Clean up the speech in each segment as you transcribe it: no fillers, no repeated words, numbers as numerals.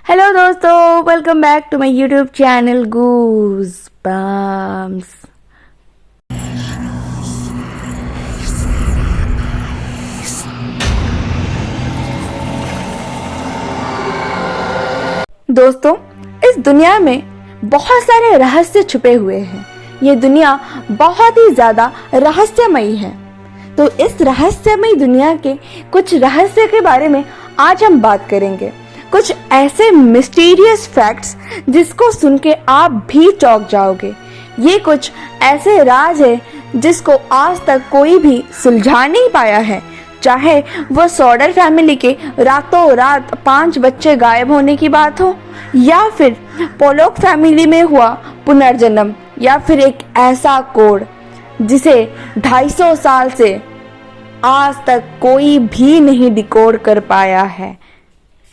Hello दोस्तों, welcome back to my YouTube channel Goose Bumps. दोस्तों, इस दुनिया में बहुत सारे रहस्य छुपे हुए हैं। ये दुनिया बहुत ही ज़्यादा रहस्यमयी है। तो इस रहस्यमयी दुनिया के कुछ रहस्य के बारे में आज हम बात करेंगे। कुछ ऐसे मिस्टीरियस फैक्ट्स जिसको सुन के आप भी चौंक जाओगे। ये कुछ ऐसे राज है जिसको आज तक कोई भी सुलझा नहीं पाया है। चाहे वो सॉर्डर फैमिली के रातों रात 5 बच्चे गायब होने की बात हो, या फिर पोलॉक फैमिली में हुआ पुनर्जन्म, या फिर एक ऐसा कोड जिसे 250 साल से आज तक कोई भी नहीं डिकोड कर पाया है।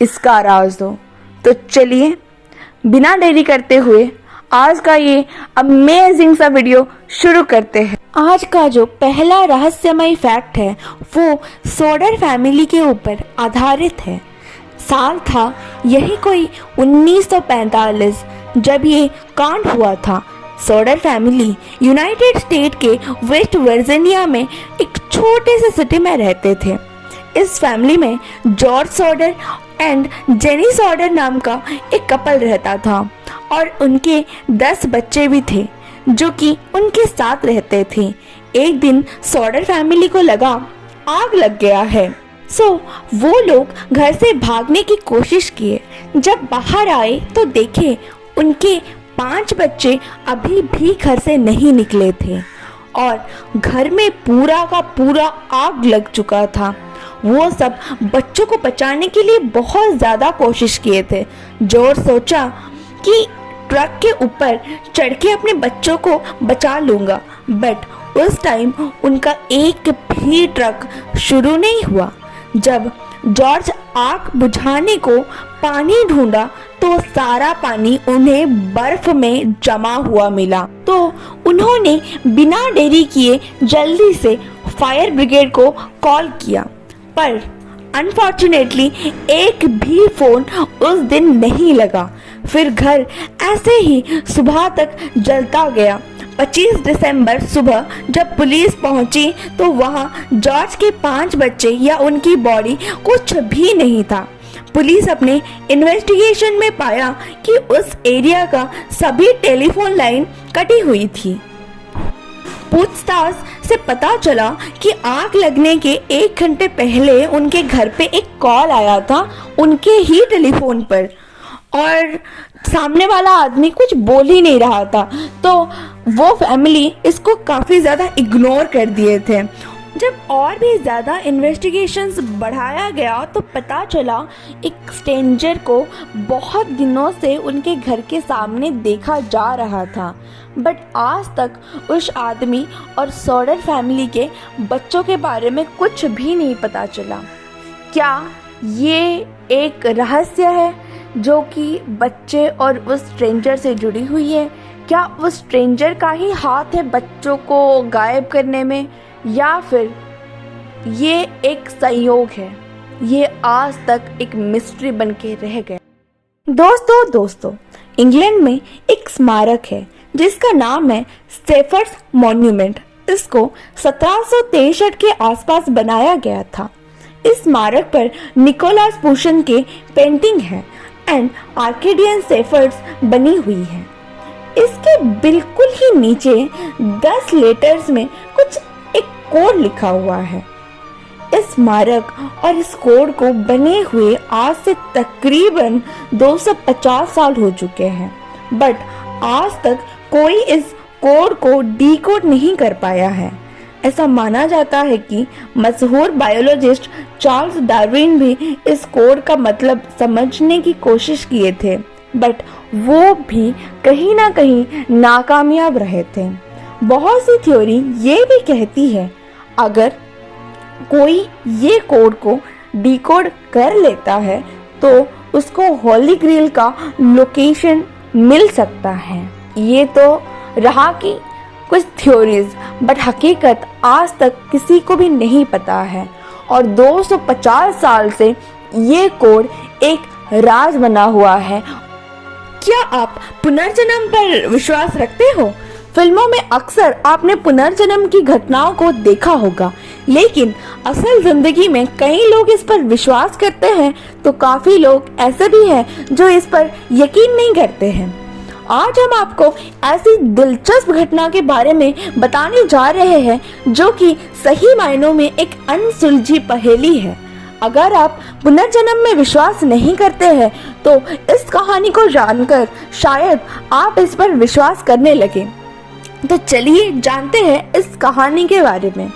इसका राज दो। तो चलिए बिना देरी करते हुए आज का ये अमेजिंग सा वीडियो शुरू करते हैं। आज का जो पहला रहस्यमय फैक्ट है वो सॉर्डर फैमिली के ऊपर आधारित है। साल था यही कोई 1945 जब ये कांड हुआ था। सॉर्डर फैमिली यूनाइटेड स्टेट के वेस्ट वर्जीनिया में एक छोटे से सिटी में रहते थे। इस फैमिली में जॉर्ज सॉर्डर एंड जेनी सॉर्डर नाम का एक कपल रहता था और उनके 10 बच्चे भी थे जो कि उनके साथ रहते थे। एक दिन सॉर्डर फैमिली को लगा आग लग गया है। वो लोग घर से भागने की कोशिश किए। जब बाहर आए तो देखे उनके 5 बच्चे अभी भी घर से नहीं निकले थे और घर में पूरा का पूरा आग लग चुका था। वो सब बच्चों को बचाने के लिए बहुत ज़्यादा कोशिश किए थे। जॉर्ज सोचा कि ट्रक के ऊपर चढ़ के अपने बच्चों को बचा लूँगा, बट उस टाइम उनका एक भी ट्रक शुरू नहीं हुआ। जब जॉर्ज आग बुझाने को पानी ढूंढा तो सारा पानी उन्हें बर्फ में जमा हुआ मिला। तो उन्होंने बिना देरी किए जल्दी से फायर ब्रिगेड को कॉल किया, पर अनफॉर्चुनेटली एक भी फोन उस दिन नहीं लगा। फिर घर ऐसे ही सुबह तक जलता गया। 25 दिसंबर सुबह जब पुलिस पहुंची तो वहां जॉर्ज के 5 बच्चे या उनकी बॉडी कुछ भी नहीं था। पुलिस अपने इन्वेस्टिगेशन में पाया कि उस एरिया का सभी टेलीफोन लाइन कटी हुई थी। पूछताछ से पता चला कि आग लगने के 1 घंटे पहले उनके घर पे एक कॉल आया था उनके ही टेलीफोन पर, और सामने वाला आदमी कुछ बोल ही नहीं रहा था। तो वो फैमिली इसको काफ़ी ज़्यादा इग्नोर कर दिए थे। जब और भी ज़्यादा इन्वेस्टिगेशंस बढ़ाया गया तो पता चला एक स्ट्रेंजर को बहुत दिनों से उनके घर के सामने देखा जा रहा था, बट आज तक उस आदमी और सॉर्डर फैमिली के बच्चों के बारे में कुछ भी नहीं पता चला। क्या ये एक रहस्य है जो कि बच्चे और उस स्ट्रेंजर से जुड़ी हुई है? क्या उस स्ट्रेंजर का ही हाथ है बच्चों को गायब करने में, या फिर ये एक संयोग है? ये आज तक एक मिस्ट्री बन के रह गया। दोस्तों, इंग्लैंड में एक स्मारक है जिसका नाम है शेफर्ड्स मॉन्यूमेंट। इसको 1763 के आसपास बनाया गया था। इस स्मारक पर निकोलस पुशन के पेंटिंग है एंड आर्केडियन शेफर्ड्स बनी हुई है। इसके बिल्कुल ही नीचे 10 लेटर्स में कुछ एक कोड लिखा हुआ है। इस स्मारक और इस कोड को बने हुए आज से तकरीबन 250 साल हो चुके हैं, बट आज तक कोई इस कोड को डीकोड नहीं कर पाया है। ऐसा माना जाता है कि मशहूर बायोलॉजिस्ट चार्ल्स डार्विन भी इस कोड का मतलब समझने की कोशिश किए थे, बट वो भी कहीं ना कहीं नाकामयाब रहे थे। बहुत सी थ्योरी ये भी कहती है अगर कोई ये कोड को डिकोड कर लेता है तो उसको होली ग्रेल का लोकेशन मिल सकता है। ये तो रहा कि कुछ थ्योरीज, बट हकीकत आज तक किसी को भी नहीं पता है। और 250 साल से ये कोड एक राज बना हुआ है। क्या आप पुनर्जन्म पर विश्वास रखते हो? फिल्मों में अक्सर आपने पुनर्जन्म की घटनाओं को देखा होगा, लेकिन असल जिंदगी में कई लोग इस पर विश्वास करते हैं तो काफी लोग ऐसे भी हैं जो इस पर यकीन नहीं करते हैं। आज हम आपको ऐसी दिलचस्प घटना के बारे में बताने जा रहे हैं जो कि सही मायनों में एक अनसुलझी पहेली है। अगर आप पुनर्जन्म में विश्वास नहीं करते हैं तो इस कहानी को जानकर शायद आप इस पर विश्वास करने लगे। तो चलिए जानते हैं इस कहानी के बारे में।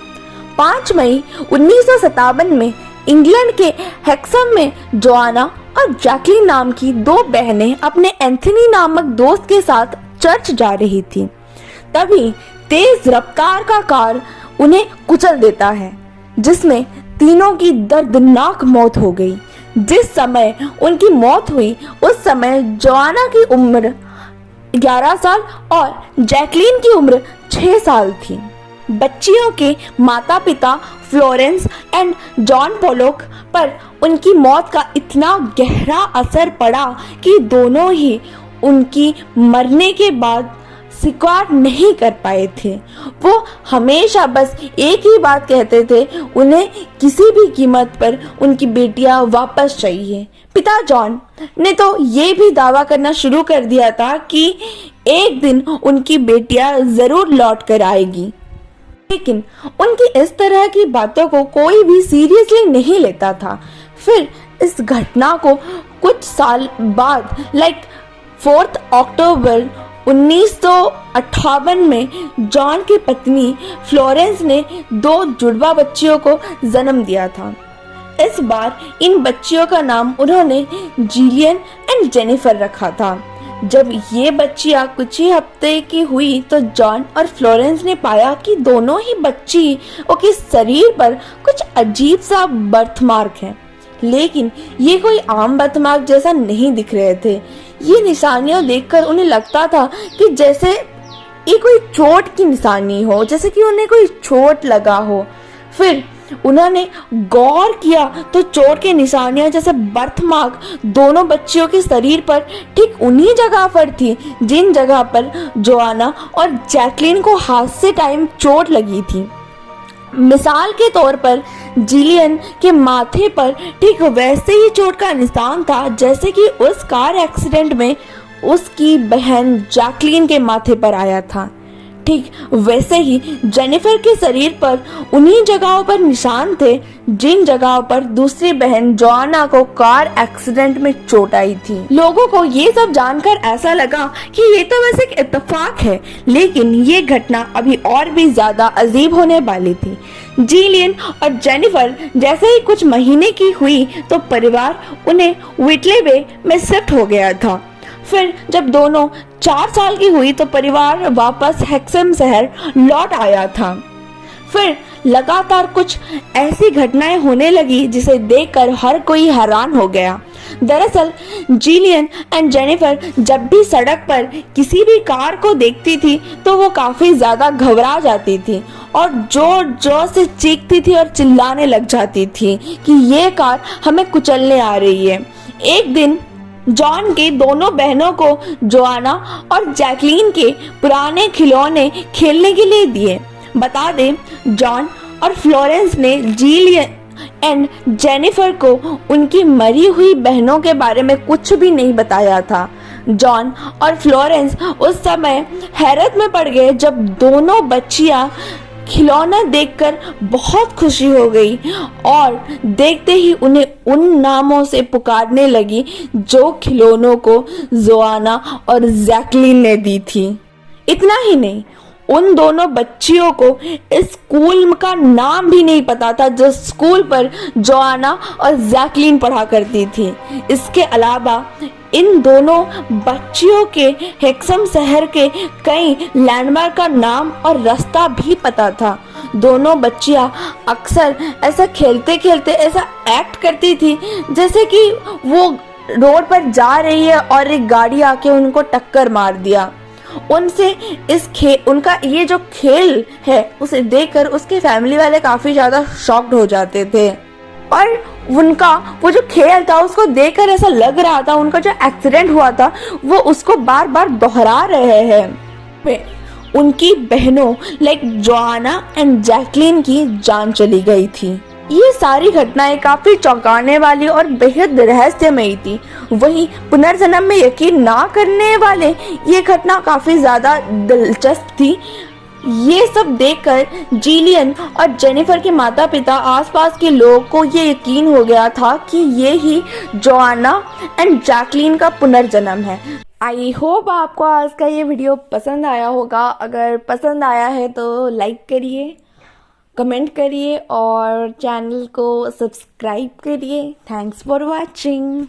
5 मई 1957 में इंग्लैंड के हेक्सम में जोआना और जैकलीन नाम की 2 बहनें अपने एंथनी नामक दोस्त के साथ चर्च जा रही थी। तभी तेज रफ्तार का कार उन्हें कुचल देता है, जिसमें तीनों की दर्दनाक मौत हो गई। जिस समय उनकी मौत हुई उस समय जोआना की उम्र 11 साल और जैकलीन की उम्र 6 साल थी। बच्चियों के माता पिता फ्लोरेंस एंड जॉन पोलोक पर उनकी मौत का इतना गहरा असर पड़ा कि दोनों ही उनकी मरने के बाद स्वीकार नहीं कर पाए थे। वो हमेशा बस एक ही बात कहते थे, उन्हें किसी भी कीमत पर उनकी बेटियां वापस चाहिए। पिता जॉन ने तो ये भी दावा करना शुरू कर दिया था कि एक दिन उनकी बेटियां जरूर लौट कर आएगी, लेकिन उनकी इस तरह की बातों को कोई भी सीरियसली नहीं लेता था। फिर इस घटना को कुछ साल बाद 4 अक्टूबर 1958 में जॉन की पत्नी फ्लोरेंस ने 2 जुड़वा बच्चियों को जन्म दिया था। इस बार इन बच्चियों का नाम उन्होंने जिलियन एंड जेनिफर रखा था। जब ये बच्चियां कुछ ही हफ्ते की हुई तो जॉन और फ्लोरेंस ने पाया कि दोनों ही बच्चियों के शरीर पर कुछ अजीब सा बर्थमार्क है, लेकिन ये कोई आम बर्थमार्क जैसा नहीं दिख रहे थे। ये निशानियां देखकर उन्हें लगता था कि जैसे ये कोई चोट की निशानी हो, जैसे कि उन्हें कोई चोट लगा हो। फिर उन्होंने गौर किया तो चोट के निशानियां जैसे बर्थमार्क दोनों बच्चियों के शरीर पर ठीक उन्हीं जगह पर थी जिन जगह पर जोआना और जैकलीन को हाथ से टाइम चोट लगी थी। मिसाल के तौर पर जिलियन के माथे पर ठीक वैसे ही चोट का निशान था जैसे कि उस कार एक्सीडेंट में उसकी बहन जैकलीन के माथे पर आया था। ठीक वैसे ही जेनिफर के शरीर पर उन्हीं जगहों पर निशान थे जिन जगहों पर दूसरी बहन जोआना को कार एक्सीडेंट में चोट आई थी। लोगों को ये सब जानकर ऐसा लगा कि ये तो बस एक इत्तेफाक है, लेकिन ये घटना अभी और भी ज्यादा अजीब होने वाली थी। जिलियन और जेनिफर जैसे ही कुछ महीने की हुई तो परिवार उन्हें व्हिटले बे में शिफ्ट हो गया था। फिर जब दोनों 4 साल की हुई तो परिवार वापस हेक्सम शहर लौट आया था। फिर लगातार कुछ ऐसी घटनाएं होने लगी जिसे देखकर हर कोई हैरान हो गया। दरअसल जिलियन एंड जेनिफर जब भी सड़क पर किसी भी कार को देखती थी तो वो काफी ज्यादा घबरा जाती थी और जोर जोर से चीखती थी और चिल्लाने लग जाती थी कि ये कार हमें कुचलने आ रही है। एक दिन जॉन के दोनों बहनों को जोआना और जैकलीन के पुराने खिलौने खेलने के लिए दिए। बता दें, जॉन और फ्लोरेंस ने जिलियन एंड जेनिफर को उनकी मरी हुई बहनों के बारे में कुछ भी नहीं बताया था। जॉन और फ्लोरेंस उस समय हैरत में पड़ गए जब दोनों बच्चियां खिलौना देखकर बहुत खुशी हो गई और देखते ही उन्हें उन नामों से पुकारने लगी जो खिलौनों को जोआना और जैकलीन ने दी थी। इतना ही नहीं, उन दोनों बच्चियों को इस स्कूल का नाम भी नहीं पता था जो स्कूल पर जोआना और जैकलीन पढ़ा करती थी। इसके अलावा इन दोनों बच्चियों के हेक्सम शहर के कई लैंडमार्क का नाम और रास्ता भी पता था। दोनों बच्चियां अक्सर ऐसा खेलते खेलते ऐसा एक्ट करती थी जैसे कि वो रोड पर जा रही है और एक गाड़ी आके उनको टक्कर मार दिया। उनसे उनका ये जो खेल है उसे देखकर उसके फैमिली वाले काफी ज्यादा शॉक्ड हो जाते थे। और उनका वो जो खेल था उसको देखकर ऐसा लग रहा था उनका जो एक्सीडेंट हुआ था वो उसको बार बार दोहरा रहे हैं। वे उनकी बहनों लाइक जोआना एंड जैकलीन की जान चली गई थी। ये सारी घटनाएं काफी चौंकाने वाली और बेहद रहस्यमयी थी। वहीं पुनर्जन्म में यकीन ना करने वाले ये घटना काफी ज्यादा दिलचस्प थी। ये सब देखकर जिलियन और जेनिफर के माता पिता आसपास के लोगों को ये यकीन हो गया था कि ये ही जोआना एंड जैकलीन का पुनर्जन्म है। आई होप आपको आज का ये वीडियो पसंद आया होगा। अगर पसंद आया है तो लाइक करिए, कमेंट करिए और चैनल को सब्सक्राइब करिए। Thanks for watching.